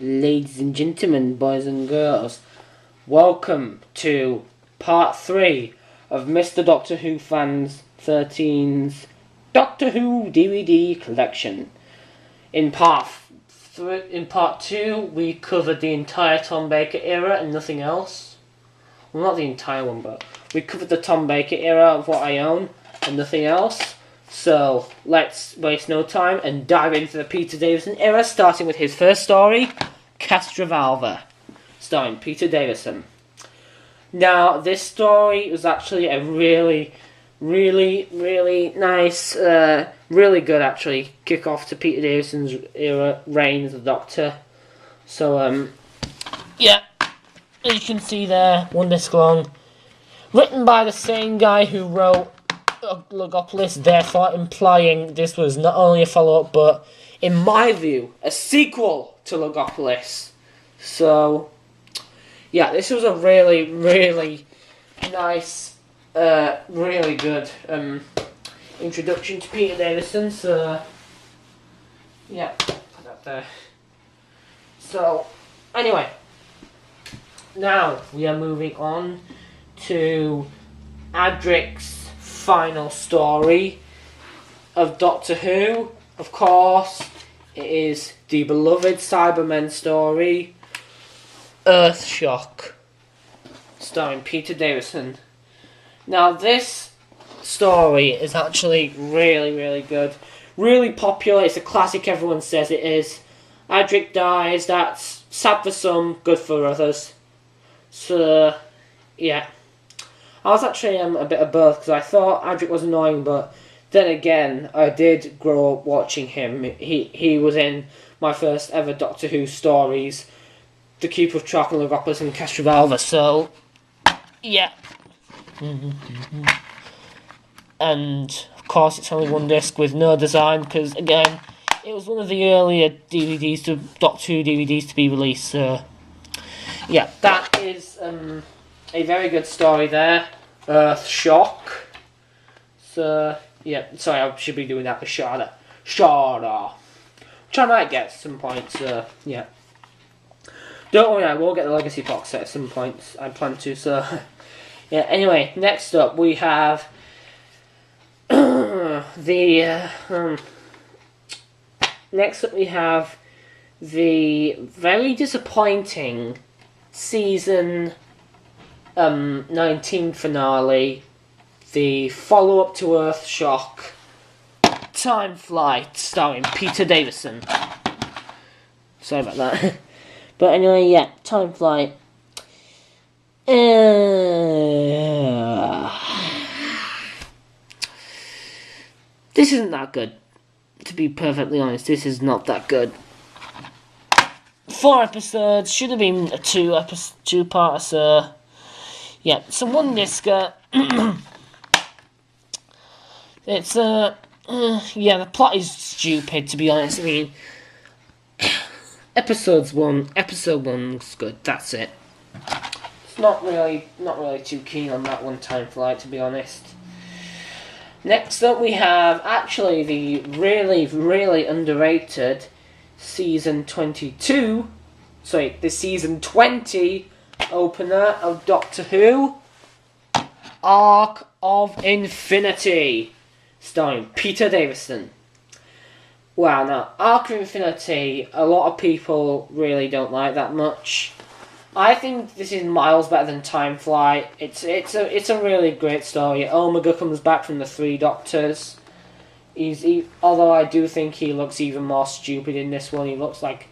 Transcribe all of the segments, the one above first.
Ladies and gentlemen, boys and girls, welcome to part 3 of Mr. Doctor Who Fans 13's Doctor Who DVD collection. In part 2, we covered the entire Tom Baker era and nothing else. Well, not the entire one, but we covered the Tom Baker era of what I own and nothing else. So, let's waste no time and dive into the Peter Davison era, starting with his first story, Castrovalva, starring Peter Davison. Now, this story was actually a really nice, really good, actually, kick-off to Peter Davison's era, reign as the Doctor. So, yeah, as you can see there, one disc long, written by the same guy who wrote Logopolis, therefore implying this was not only a follow-up, but, in my view, a sequel to Logopolis. So, yeah, this was a really nice, really good introduction to Peter Davison. So, yeah, put that there. So, anyway, now we are moving on to Adric's final story of Doctor Who. Of course, it is the beloved Cybermen story, Earthshock, starring Peter Davison. Now, this story is actually really good, really popular. It's a classic, everyone says it is. Adric dies, that's sad for some, good for others. So, yeah. I was actually a bit of both, because I thought Adric was annoying, but then again, I did grow up watching him. He was in my first ever Doctor Who stories, The Keeper of Chalk and Logopolis and Castrovalva, so, yeah. And, of course, it's only one disc with no design, because, again, it was one of the earlier Doctor Who DVDs to be released, so, yeah, that is, a very good story there, Earthshock. So, yeah, sorry, I should be doing that with Shada. Which I might get at some point, so, yeah. Don't worry, I will get the Legacy box set at some point, I plan to, so, yeah, anyway, next up we have the very disappointing season 19 finale, the follow-up to Earthshock, Time Flight, starring Peter Davison. Sorry about that. But anyway, yeah, Time Flight. This isn't that good. To be perfectly honest, this is not that good. 4 episodes, should have been a 2-parter, so... Yeah, so one disc, it's, yeah, the plot is stupid, to be honest. I mean, episode one's good, that's it. It's not really too keen on that one, Time Flight, to be honest. Next up we have, actually, the really underrated season 22, sorry, the season 20 opener of Doctor Who, Arc of Infinity, starring Peter Davison. Wow, now, Arc of Infinity, a lot of people really don't like that much. I think this is miles better than Time Flight. It's a really great story. Omega comes back from the 3 Doctors. Although I do think he looks even more stupid in this one. He looks like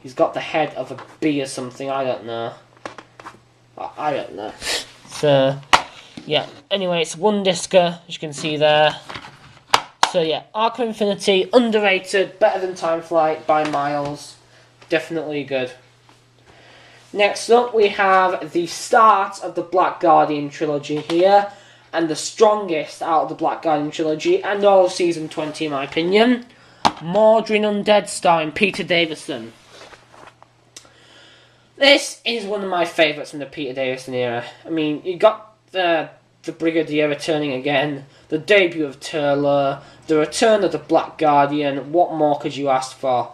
he's got the head of a bee or something. I don't know. So, yeah. Anyway, it's one discer, as you can see there. So, yeah. Arc of Infinity, underrated, better than Time Flight by miles. Definitely good. Next up, we have the start of the Black Guardian trilogy here. And the strongest out of the Black Guardian trilogy, and all of season 20 in my opinion. Mawdryn Undead, starring Peter Davison. This is one of my favourites from the Peter Davison era. I mean, you got the Brigadier returning again, the debut of Turlough, the return of the Black Guardian. What more could you ask for?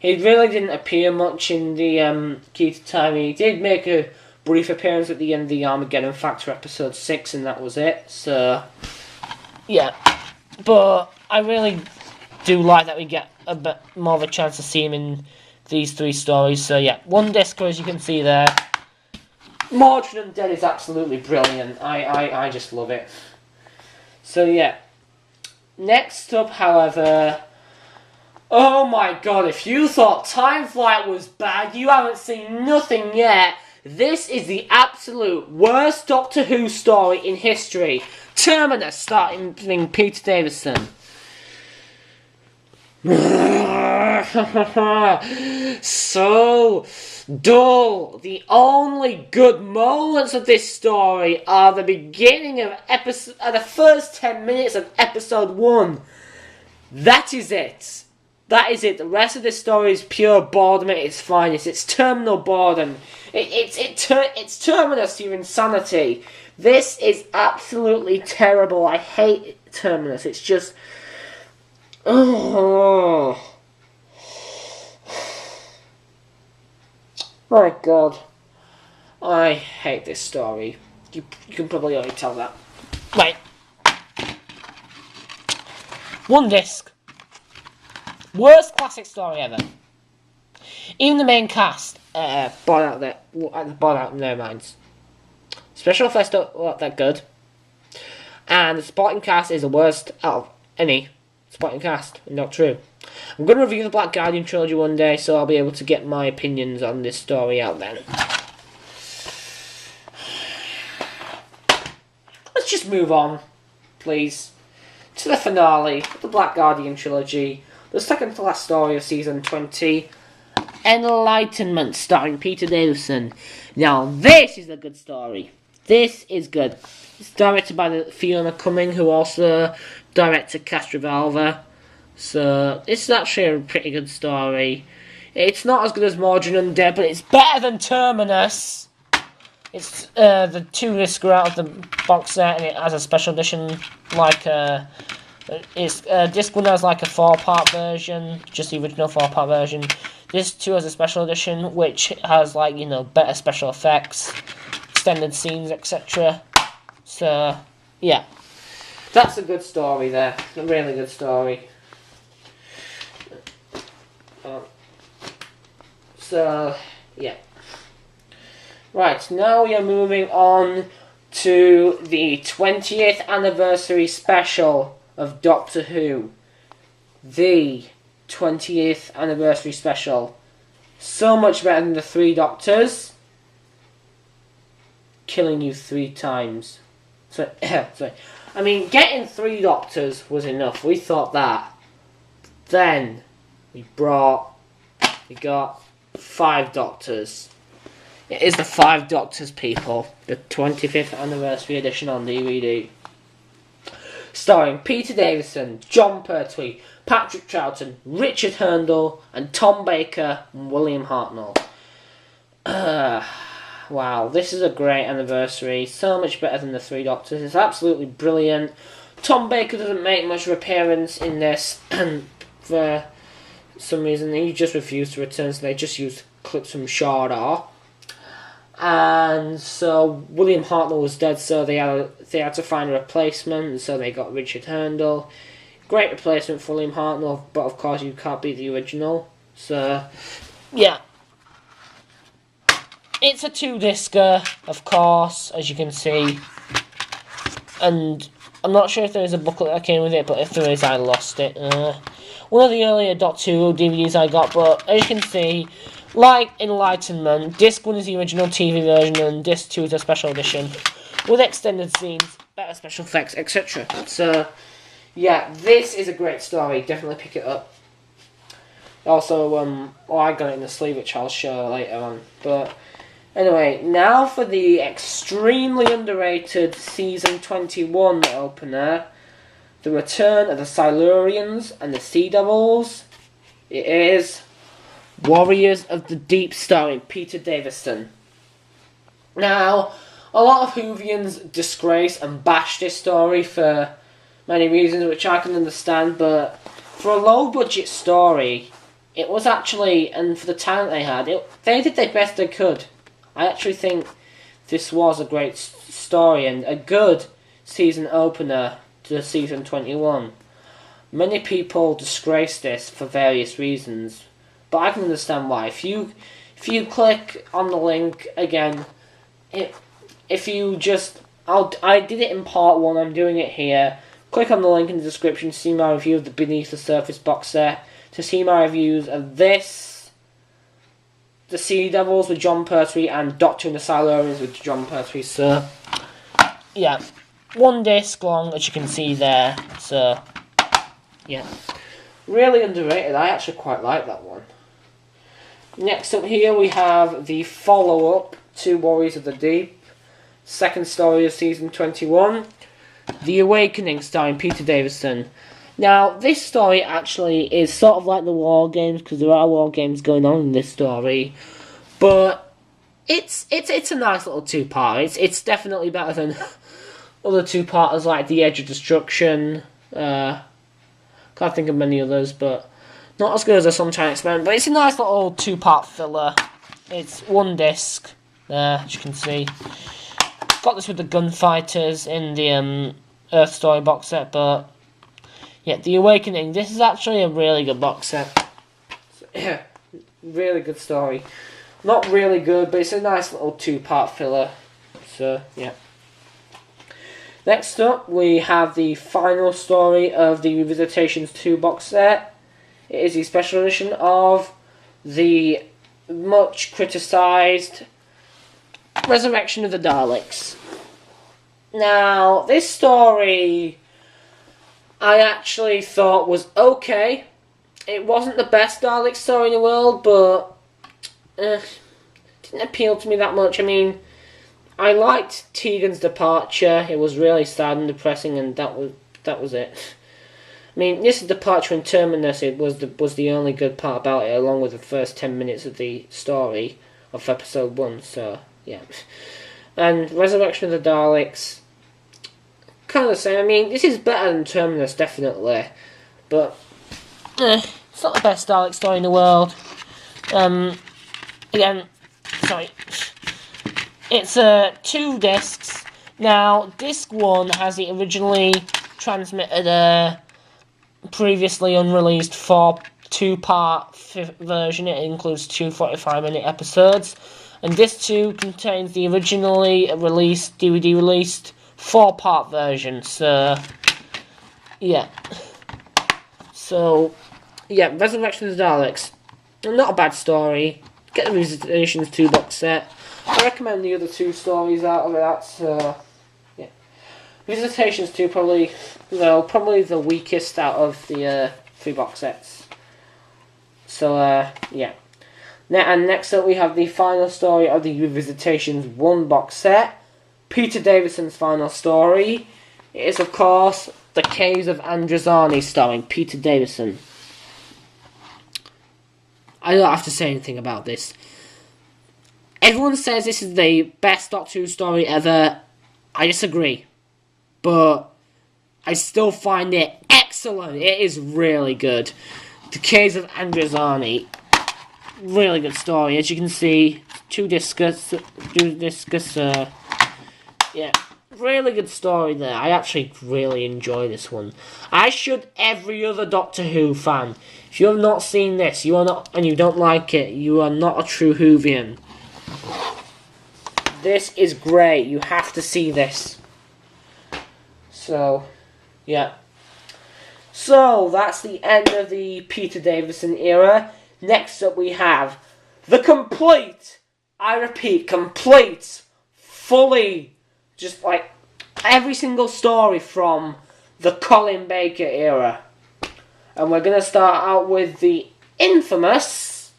He really didn't appear much in the Key to Time. He did make a brief appearance at the end of the Armageddon Factor episode 6, and that was it. So, yeah. But I really do like that we get a bit more of a chance to see him in these 3 stories. So, yeah, 1 disc, as you can see there. Mawdryn Undead is absolutely brilliant. I just love it. So, yeah. Next up, however... Oh my god, if you thought Time Flight was bad, you haven't seen nothing yet. This is the absolute worst Doctor Who story in history. Terminus, starting Peter Davison. So dull. The only good moments of this story are the beginning of the first 10 minutes of episode 1. That is it. That is it. The rest of this story is pure boredom at its finest. It's terminal boredom. It's Terminus to your insanity. This is absolutely terrible. I hate Terminus. It's just... Oh. My god. I hate this story. You can probably already tell that. Right. 1 disc. Worst classic story ever. Even the main cast, bought out in their minds. Special effects don't look that good. And the supporting cast is the worst out of any supporting cast in Doctor Who. I'm going to review the Black Guardian trilogy one day, so I'll be able to get my opinions on this story out then. Let's just move on, please, to the finale of the Black Guardian trilogy. The second to last story of season 20, Enlightenment, starring Peter Davison. Now, this is a good story. This is good. It's directed by Fiona Cumming, who also directed Castrovalva. So, this is actually a pretty good story. It's not as good as Mawdryn Undead, but it's better than Terminus. It's the 2 discs are out of the box set, and it has a special edition like it's disc 1 has like a 4-part version, just the original 4-part version. Disc 2 has a special edition which has, like, you know, better special effects, extended scenes, etc. So yeah, that's a good story there. A really good story. So yeah. Right, now we are moving on to the 20th anniversary special of Doctor Who. The 20th anniversary special. So much better than the 3 Doctors. Killing you 3 times. Sorry. I mean, getting 3 Doctors was enough. We thought that. Then we got 5 Doctors. It is the 5 Doctors, people. The 25th anniversary edition on DVD. Starring Peter Davison, John Pertwee, Patrick Troughton, Richard Hurndall, and Tom Baker and William Hartnell. Wow, this is a great anniversary. So much better than the 3 Doctors. It's absolutely brilliant. Tom Baker doesn't make much of an appearance in this, and for some reason he just refused to return, so they just used clips from Shardar. And so William Hartnell was dead, so they had to find a replacement, and so they got Richard Hurndall. Great replacement for William Hartnell, but of course you can't beat the original. So yeah, it's a 2-discer, of course, as you can see. And I'm not sure if there is a booklet that came with it, but if there is, I lost it. One of the earlier Doctor Who DVDs I got, but as you can see, like Enlightenment, Disc 1 is the original TV version and Disc 2 is a special edition with extended scenes, better special effects, etc. So, yeah, this is a great story. Definitely pick it up. Also, I got it in the sleeve, which I'll show later on. But anyway, now for the extremely underrated Season 21 opener. The Return of the Silurians and the Sea Devils. It is Warriors of the Deep, starring Peter Davison. Now, a lot of Whovians disgrace and bash this story for many reasons, which I can understand, but for a low-budget story, it was actually, and for the talent they had, they did their best they could. I actually think this was a great story and a good season opener to season 21. Many people disgrace this for various reasons, but I can understand why. If you click on the link again, if you just, I did it in part 1, I'm doing it here. Click on the link in the description to see my review of the Beneath the Surface box set, to see my reviews of this, the Sea Devils with John Pertwee, and Doctor and the Silurians with John Pertwee. So, yeah, 1 disc long, as you can see there. So, yeah, really underrated. I actually quite like that one. Next up here we have the follow-up to Warriors of the Deep, second story of season 21, The Awakening, starring Peter Davison. Now, this story actually is sort of like the War Games, because there are War Games going on in this story, but it's a nice little two-part. It's definitely better than other two-parters like The Edge of Destruction. Can't think of many others, but not as good as a Sunshine Experiment. But it's a nice little two-part filler. It's 1 disc there, as you can see. Got this with the Gunfighters in the Earth Story box set, but yeah, The Awakening. This is actually a really good box set. Yeah, really good story. Not really good, but it's a nice little two-part filler. So yeah. Next up, we have the final story of the Revisitations 2 box set. It is the special edition of the much criticised Resurrection of the Daleks. Now, this story I actually thought was okay. It wasn't the best Dalek story in the world, but didn't appeal to me that much. I mean, I liked Tegan's departure. It was really sad and depressing, and that was it. I mean, this departure in Terminus, it was the only good part about it, along with the first 10 minutes of the story of episode 1. So yeah, and Resurrection of the Daleks, kind of the same. I mean, this is better than Terminus, definitely, but it's not the best Dalek story in the world. Again, sorry. It's 2 discs. Now, disc 1 has the originally transmitted, previously unreleased 2-part version. It includes 2 45-minute episodes. And disc 2 contains the originally released, DVD released 4-part version. So, yeah. So, yeah, Resurrection of the Daleks. Not a bad story. Get the Revisitations 2 box set. I recommend the other 2 stories out of it. Yeah. Visitations 2 probably the weakest out of the 3 box sets. So, yeah. And next up we have the final story of the Revisitations 1 box set. Peter Davison's final story. It is, of course, The Caves of Androzani, starring Peter Davison. I don't have to say anything about this. Everyone says this is the best Doctor Who story ever. I disagree. But I still find it excellent. It is really good. The Caves of Androzani. Really good story. As you can see, 2 discus. Yeah. Really good story there. I actually really enjoy this one. I should every other Doctor Who fan. If you have not seen this, you are not, and you don't like it, you are not a true Whovian. This is great. You have to see this. So, yeah. So, that's the end of the Peter Davison era. Next up we have the complete, I repeat, complete, fully, just like every single story from the Colin Baker era. And we're going to start out with the infamous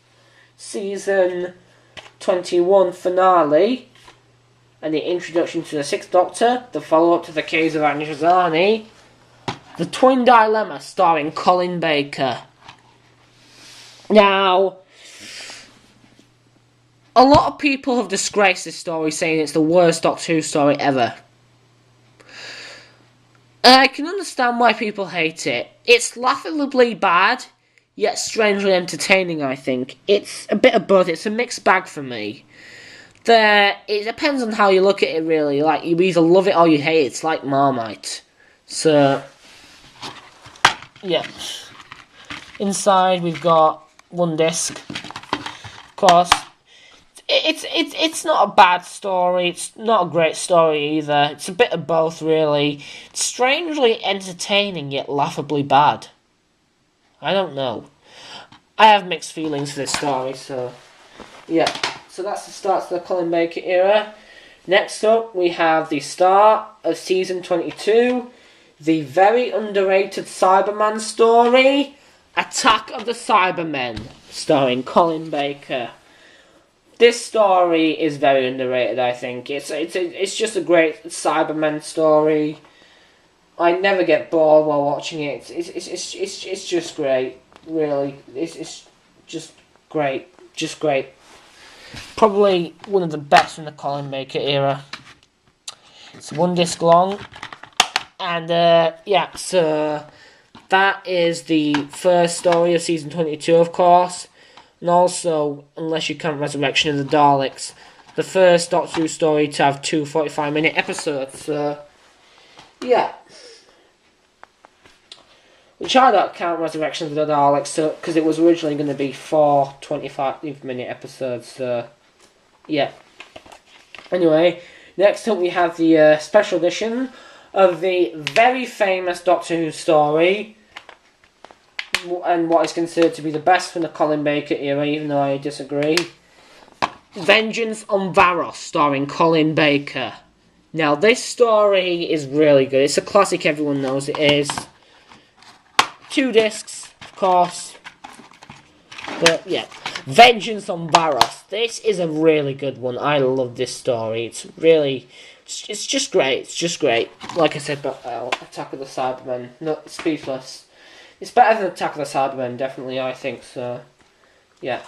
season 21 finale and the introduction to the 6th Doctor, the follow-up to the Caves of Androzani, The Twin Dilemma starring Colin Baker. Now, a lot of people have disgraced this story, saying it's the worst Doctor Who story ever. I can understand why people hate it. It's laughably bad. yet strangely entertaining, I think. It's a bit of both. It's a mixed bag for me. It depends on how you look at it, really. Like, you either love it or you hate it. It's like Marmite. So, yeah. Inside, we've got one disc. Of course, it's not a bad story. It's not a great story either. It's a bit of both, really. It's strangely entertaining, yet laughably bad. I don't know. I have mixed feelings for this story, so... yeah. So that's the start of the Colin Baker era. Next up, we have the start of Season 22. The very underrated Cyberman story, Attack of the Cybermen, starring Colin Baker. This story is very underrated, I think. It's just a great Cybermen story. I never get bored while watching it. It's just great, really. It's just great. Just great. Probably one of the best from the Colin Baker era. It's one disc long. And, yeah, so that is the first story of Season 22, of course. And also, unless you count Resurrection of the Daleks, the first Doctor Who story to have two 45-minute episodes. So, yeah. Which I don't count Resurrection of the Daleks, because it was originally going to be 4 25-minute episodes, so, yeah. Anyway, next up we have the special edition of the very famous Doctor Who story, and what is considered to be the best from the Colin Baker era, even though I disagree. Vengeance on Varos, starring Colin Baker. Now, this story is really good. It's a classic, everyone knows it is. 2 discs, of course. But, yeah. Vengeance on Varos. This is a really good one. I love this story. It's really... it's just great. It's just great. Like I said about Attack of the Cybermen. No, speechless. It's better than Attack of the Cybermen, definitely, I think, so... yeah.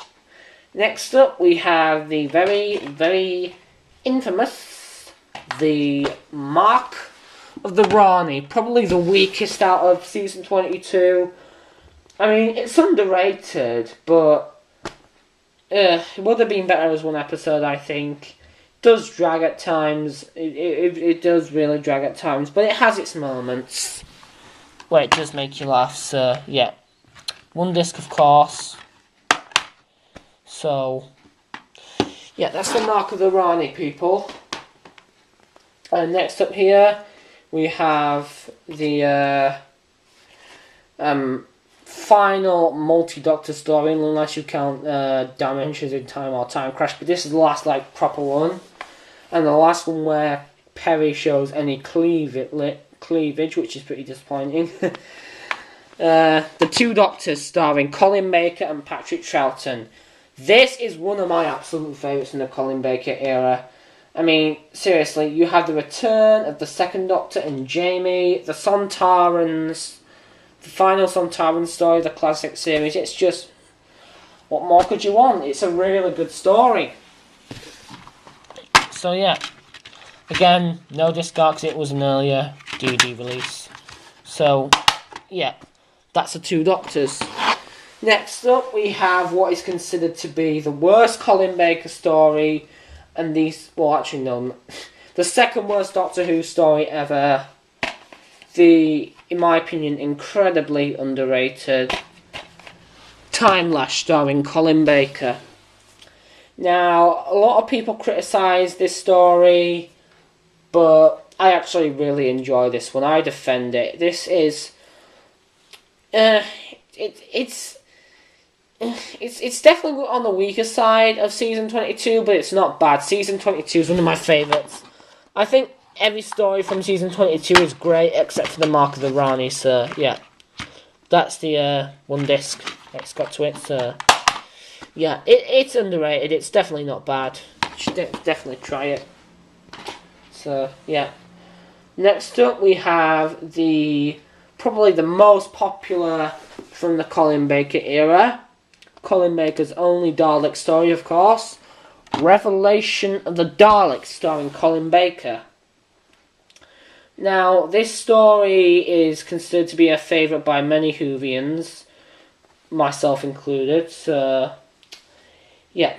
Next up, we have the very, very infamous... the Mark of the Rani. Probably the weakest out of Season 22. I mean, it's underrated, but... it would have been better as one episode, I think. It does drag at times. It does really drag at times, but it has its moments where it does make you laugh, so, yeah. One disc, of course. So, yeah, that's the Mark of the Rani, people. And next up here, we have the final multi-Doctor story, unless you count Dimensions in Time or Time Crash, but this is the last, like, proper one. And the last one where Perry shows any cleavage, which is pretty disappointing. The 2 Doctors starring Colin Baker and Patrick Troughton. This is one of my absolute favourites in the Colin Baker era. I mean, seriously, you have the return of the 2nd Doctor and Jamie, the Sontarans, the final Sontaran story, the classic series. It's just, what more could you want? It's a really good story. So yeah, again, no disc art because it was an earlier DVD release. So, yeah, that's the 2 Doctors. Next up, we have what is considered to be the worst Colin Baker story, and the second worst Doctor Who story ever. The, in my opinion, incredibly underrated Timelash, starring Colin Baker. Now, a lot of people criticise this story, but I actually really enjoy this one. I defend it. This is... It's definitely on the weaker side of Season 22, but it's not bad. Season 22 is one of my favourites. I think every story from Season 22 is great, except for the Mark of the Rani, so, yeah. That's the one disc it's got to it, so... yeah, it's underrated. It's definitely not bad. You should definitely try it. So, yeah. Next up, we have probably the most popular from the Colin Baker era. Colin Baker's only Dalek story, of course. Revelation of the Daleks, starring Colin Baker. Now, this story is considered to be a favourite by many Whovians. myself included. So, yeah.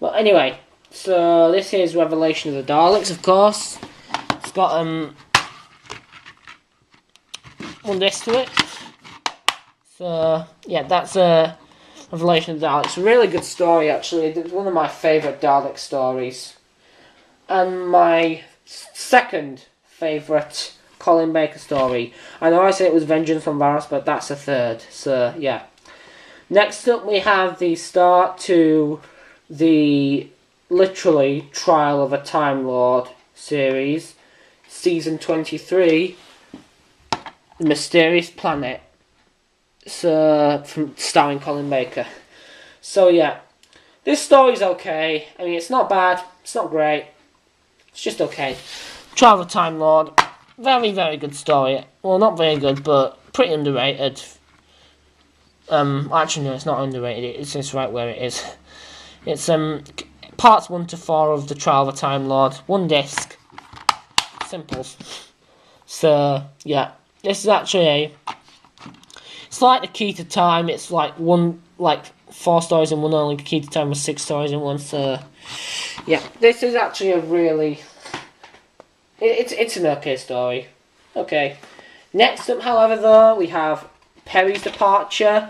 But anyway, so this is Revelation of the Daleks, of course. It's got one disc to it. So yeah, that's Revelation of the Daleks. A really good story, actually. It's one of my favourite Dalek stories. And my second favourite Colin Baker story. I know I said it was Vengeance on Varos, but that's a third. So yeah. Next up we have the start to the literally Trial of a Time Lord series. Season 23. The Mysterious Planet. From starring Colin Baker. So yeah, this story's okay. I mean, it's not bad, it's not great, it's just okay. Trial of Time Lord, very, very good story. Well, not very good, but pretty underrated. Actually no, it's not underrated, it's just right where it is. It's parts 1 to 4 of the Trial of Time Lord, one disc, simple. So yeah, this is actually it's like the Key to Time. It's like 4 stories in one, only the Key to Time was 6 stories in one. So yeah, this is actually a really it's an okay story. Okay. Next up, however, though, we have Perry's departure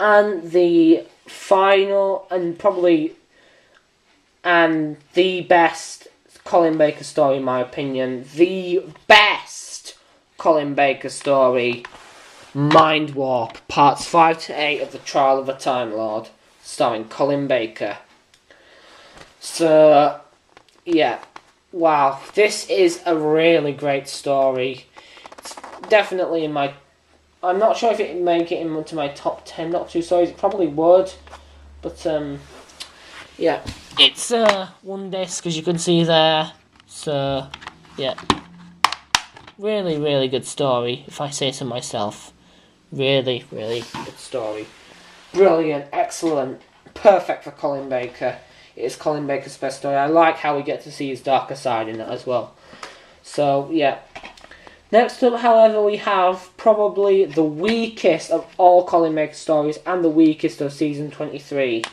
and the final and probably the best Colin Baker story, in my opinion. The best Colin Baker story. Mindwarp, parts 5 to 8 of the Trial of a Time Lord, starring Colin Baker. So, yeah, wow, this is a really great story. It's definitely in my... I'm not sure if it would make it into my top 10 Doctor Who stories. It probably would, but, yeah. It's one disc, as you can see there, so, yeah. Really, really good story, if I say so myself. Really, really good story. Brilliant, excellent, perfect for Colin Baker. It is Colin Baker's best story. I like how we get to see his darker side in it as well. So, yeah. Next up, however, we have probably the weakest of all Colin Baker stories and the weakest of season 23.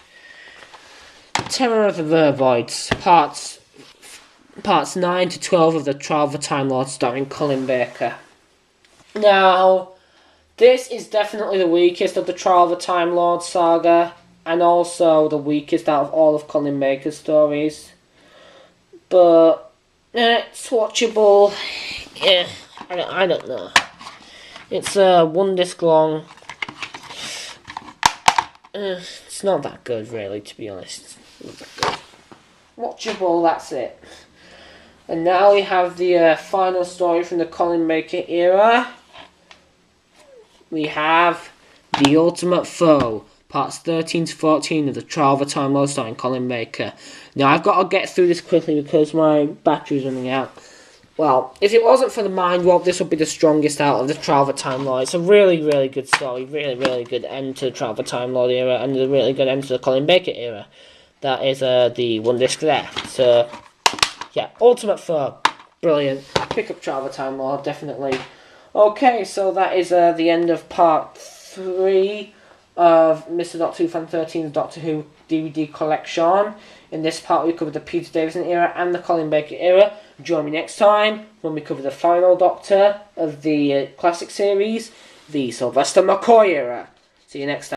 Terror of the Vervoids, parts 9 to 12 of the Trial of the Time Lord, starring Colin Baker. Now, this is definitely the weakest of the Trial of the Time Lord saga, and also the weakest out of all of Colin Baker's stories. But it's watchable. Yeah, I don't know. It's one disc long. It's not that good, really, to be honest. It's not that good. Watchable, that's it. And now we have the final story from the Colin Baker era. We have The Ultimate Foe, parts 13 to 14 of the Trial of a Time Lord, starring Colin Baker. Now, I've got to get through this quickly because my battery's running out. Well, if it wasn't for the Mindwarp, this would be the strongest out of the Trial of a Time Lord. It's a really, really good story. Really, really good end to the Trial of a Time Lord era and a really good end to the Colin Baker era. That is the one disc there. So, yeah, Ultimate Foe. Brilliant. Pick up Trial of a Time Lord, definitely. Okay, so that is the end of part 3 of Mrdoctorwhofan13's Doctor Who DVD collection. In this part we covered the Peter Davison era and the Colin Baker era. Join me next time when we cover the final Doctor of the classic series, the Sylvester McCoy era. See you next time.